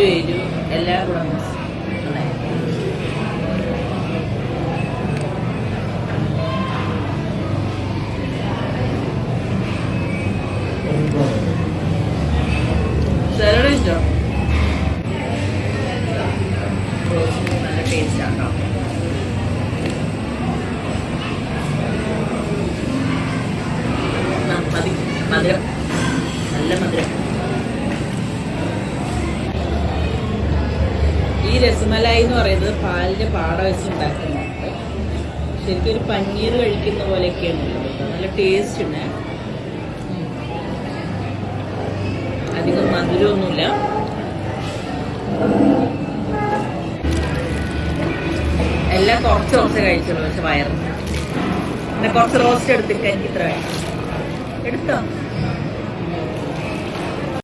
എരു എല്ലാം കൂടെ നല്ല ടേസ്റ്റ് ആട്ടോ. മധുരം, നല്ല മധുരം. ഈ രസമലായി എന്ന് പറയുന്നത് പാലിന്റെ പാട വെച്ചുണ്ടാക്കുന്നുണ്ട്. ശരിക്കും ഒരു പനീർ കഴിക്കുന്ന പോലെയൊക്കെയാണ് ഉള്ളത്. നല്ല ടേസ്റ്റ് ഉണ്ട്. അധികം മധുരമൊന്നുമില്ല. എല്ലാം കുറച്ച് കുറച്ച് കഴിച്ചുള്ളൂ. പക്ഷെ വയറ് പിന്നെ കുറച്ച് റോസ്റ്റ് എടുത്തിട്ട് എനിക്ക് ഇത്ര വേണം. എടുത്തോ?